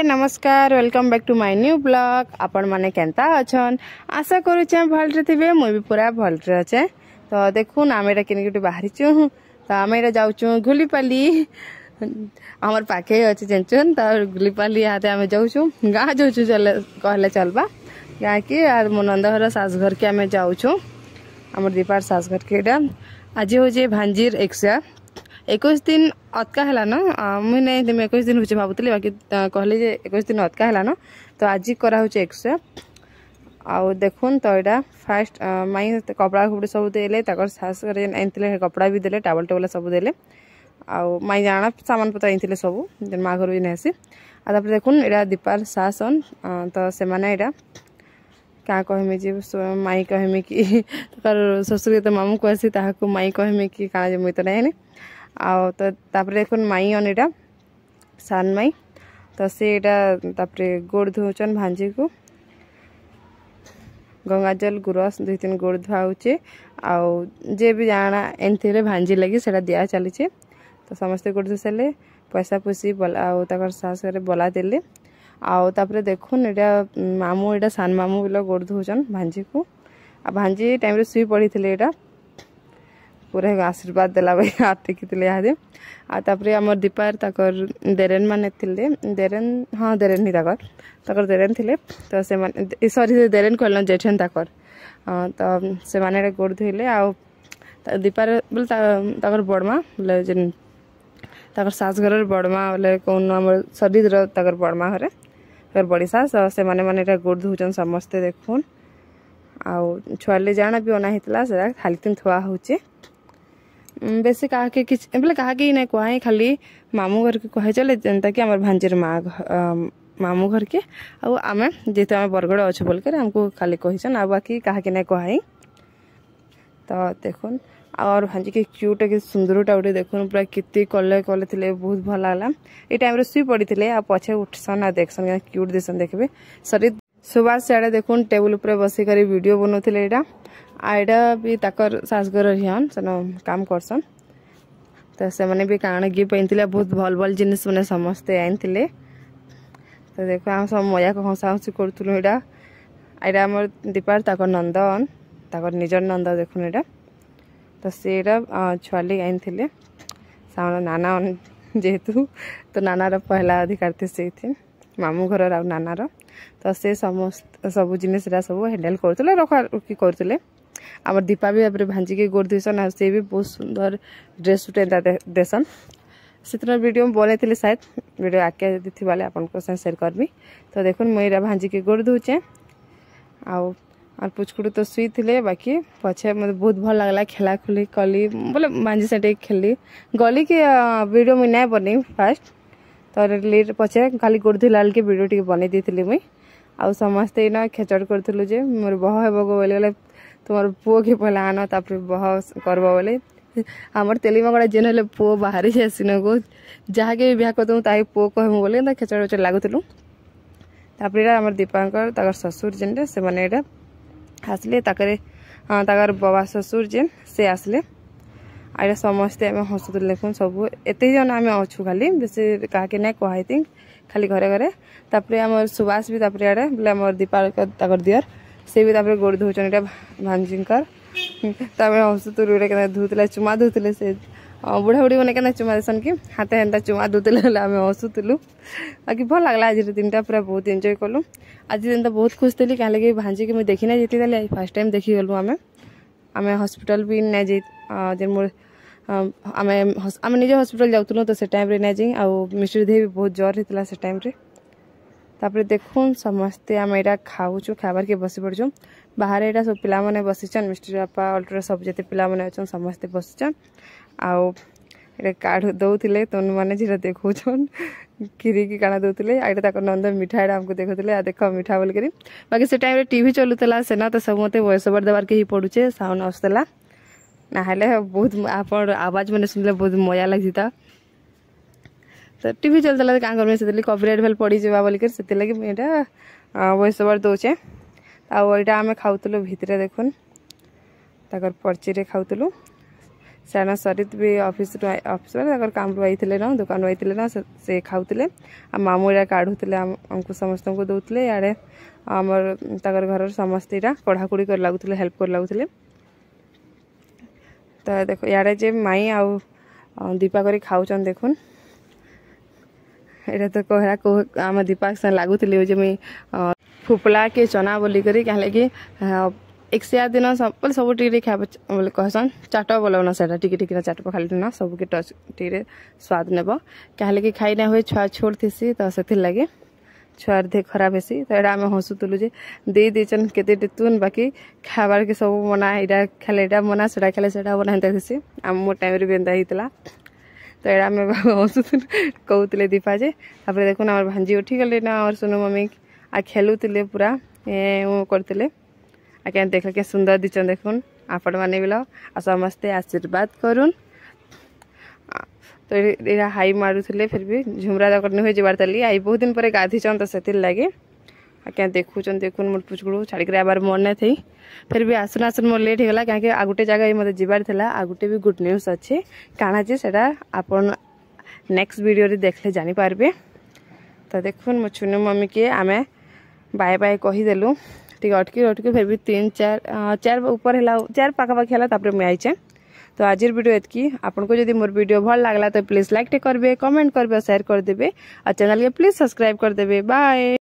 नमस्कार welcome back to my new blog. आपण माने केंता अछन आशा करूचे भलरे थिबे मुई भी पूरा भलरे अछे। तो देखुन आमे रा किने गुटी बाहरी छु तो आमे रा जाउछु गुलीपाली हमर पाखे अछि जेंचन तो गुलीपाली आते आमे जाउछु गा जाउछु चले कहले चलबा या कि आर मनंदहर सास घर के आमे जाउछु हमर दीपार सास घर के डा आज हो जे भांजीर 21 दिन अतका है ना मुझे नहीं 21 दिन हो भावुली बाकी कहले जे 21 दिन अतका है ना तो आज करा 100 आउ देखुन तो यहाँ फास्ट माई कपड़ा खुपड़ी सब देले सास आनते कपड़ा भी देले टावल टेबल सब देले आउ माई जाना सामान पत्र आनते सब माँ घर भी नहीं आपर देखुन यहाँ दीपार सासन तो से मैंने यहाँ क्या कहमी जी माई कहमी कि ससुर तो मामू कहसी ताकू माई कहमी कि क्या मुई तो नहीं आउ तो तापर देखुन माई अन इटा सान माई तो से गोड़ धोचन भांजी को गंगाजल गुरस 2-3 गोड़ धुआचे आउ जे भी जाना एनते भांजी लगी से दिया चली तो समस्ते गोड़ धो सारे पैसा पुसी आउ सास बला देले आउ तापर देखुन यहाँ मामू यहाँ सान मामू बोल गोड़ धोचन भांजी को आ भांजी टाइम रे सुई पड़ी थे यहाँ पूरा आशीर्वाद देला भाई हाथ टेकी यादे आपर आम दीपार तकर देरेन मान देरेन हाँ देरेन ही तकर देरेन थे तो से सरी देरेन कहल जेठन तकर तो से मैंने गोड़ धोले आउ दीपार बोले बड़मा बोले जेन तकर सास घर बड़मा बोले कौन आम सरी तकर बड़मा घरे फिर बड़ी सास से मैंने गोड़ धोचन समस्ते देखुन आउ छुआले जाना भी अना होता से खाली दिन थुआ होचे बेसी कहा के बोले कहा कि नहीं कहे खाली मामू घर के कहे चले जनता कि आम भांजीर मामू घर के आम जेहेतु आम बरगड़ अच्छे बोलकर आमको खाली कहीचन आ बाकी कहा कि नहीं कहे तो देखुन और भांजी के क्यूट के सुंदरटा उठे देखुन पूरा कितनी कले कले थे बहुत भल लगला ये टाइम रे सुई पड़ी थे आ पछे उठसन आ देखसन क्यूट दिसन देखबे सरी सुबह से देखुन टेबल ऊपर बसिक वीडियो बनौले यहाँ आईटा भी ताकर सासगर हियान सेन काम करसन तो से मैंने भी काण गिफ्ट आनते बहुत भल भल जिनिस मैंने समस्ते आनते तो देखो आम सब मजा को हंसा हंसी करूँ यहाँ आईटा आम दीपार ताकर नंदन ताकर निजर नंद देखुन यहाँ तो से छुआली आनते सामने नाना जेहेतु तो नानार पहला अधिकार थे से मामू घर आ नानार तो से समस्त सब जिनिस सब हैंडल करते रखा रुखी करते आम दीपा भी भांजी के गोड़ धोसन से भी बहुत सुंदर ड्रेस उठे देसन से वीडियो में बनई शायद वीडियो आगे थी वाले आपन शेयर करमी तो देखुन मुझे भांजी के गोड़ धोचे आउ पुचकुड़ तो शुई थे बाकी पछे मतलब बहुत भल लगला खेला खुली कली बोले भांजी से खेली गली के वीडियो मुझे नहीं बन फास्ट तो पछे खाली गोड़ धोला के वीडियो टी बनई दी मुई आउ समस्ते ना खेचड़ करूँ जे मोर बह हे बोले तुम पुओ के पहला आन तापर बह करब बोले आमर तेली मगड़ा जेन हेल्ले पुओ बाहरी जासीन को जहाँ के ब्याह करदूँ ताकि पुओ कहूँ बोले खेचड़ वेचड़ लगुलू तापर आम दीपांकर ससुर जेन से मैंने यहाँ आसले ताकर बाबा ससुर जेन से आसले आईटा समस्ते आम हसुल देखुन सब एत जन आम अच्छू खाली बेसी क्या नहीं कह थिंक खाली घरे घरे तापर आम सुबास भी तापर आड़े बोले आम दीपा दियर से भी तापर गोड़ धोचन यहाँ भांजीकर हसुतुल के धुले चुमा धुले से बुढ़ा बुढ़ी मैंने क्या चुमा देसन कि हाथे हेन्ता चुमा धुले आम हसुलु बाकी भल लगला आज दिन पूरा बहुत एंजॉय कलु आज दिन तो बहुत खुश थी क्या लगे भांजी के मुझे देखी ना जाती फास्ट टाइम देखी गलु आम हॉस्पिटल भी नहीं जाई जे मोर आम निजे हॉस्पिटल जाऊँ तो से टाइम रे नहीं जाई आउ मिस्टर देह भी बहुत जर होता से टाइम रे तापर देखुन समस्ते आम यहाँ खाऊचु खाबार के बसी पड़चु बाहर यहाँ सब पिला माने बसीचन मिस्टर बापा अल्ट्रा सब जिते पिला माने अच्छन समस्ते बसीचन आउ कार्ड दौले तुम मैंने झील देखौन खीरी की काना दौले आईटा तक नंद मिठा आमको देखुले आ देख मिठा बोल कर बाकी से टाइम टीवी चलूला सेना तो सब मत वॉइस ओवर देवार के ही पड़ुचे साउंड आसला ना बहुत आप आवाज मैंने सुनले बहुत मजा लगी था तो टीवी चलता क्या करमी से कॉपीराइट भेल पड़ी जावा बोलिकर से लगे यहाँ वॉइस ओवर दौचे आईटा आम खाऊलु भितर देखुन तकर पर्ची रे खाऊलु सेण सरित भी ऑफिस काम आईଥିଲେ ना दुकान आईଥିଲେ ना से खाऊले मामू इरा काढ़ुले आमको समस्त को दौले इे आमर तकर घर समस्ते इरा कढ़ाकुड़ी कर लगुले हेल्प कर लगुले। तो देख इे जे माई आउ दीपा करी खाऊन देखुन एटा तो कहरा को आम दीपा से लगुले जे मुई फुपला के चना बोली करी कि एक से दिन सब सब टी खा बोले कहसन चाट बोलना से टिके चाट खाली ना सबके टच टी स्वाद नेब कि खाई ना हुए छुआ छोड़ थी तो से लगे छुआर देह खराब हेसी तो यहाँ आम हसुलु जे दे देचन केते तुन बाकी खाबार के सब मना यहाँ खाले यहाँ मना से खाले से मना हेन्ता थी आम मो टाइम भी एंता होता तो यहाँ आम हसुल कहते दीपा जे देखुन आम भांजी उठी गले ना और सुनु मम्मी आ खेलुले पूरा करते आज्ञा देख के सुंदर दीचन देखुन आपण मैंने भी आ समस्ते आशीर्वाद करुन। तो ये हाई मारुले फिर भी झुमरा दर नहीं हुए जबार तली आई बहुत दिन पर गाधीचन तो से लगे आज्ञा देखुन देखुन मोर पुचकुड़ छाड़ी आबार मन नहीं थी फिर भी आसुन आसुन मोर लेट होगा कहीं आ गोटे जगह मतलब जबार था आ गोटे भी गुड न्यूज अच्छे काଣା जे सेटा आपण नेक्स्ट वीडियो देखले जानी पारबे। तो देखुन मो चुनु मम्मी के आमे बाय बाय कहीदेलु ठीक अटकी अटकी फिर भी 3-4 ऊपर है 4 पाखापाखी है मुझे आईचे। तो आज वीडियो एतकी आपन को जदि मोर वीडियो भल लागला तो प्लीज लाइक करेंगे कमेंट करेंगे शेयर कर देबे और चैनल के प्लीज सब्सक्राइब कर देबे। बाय।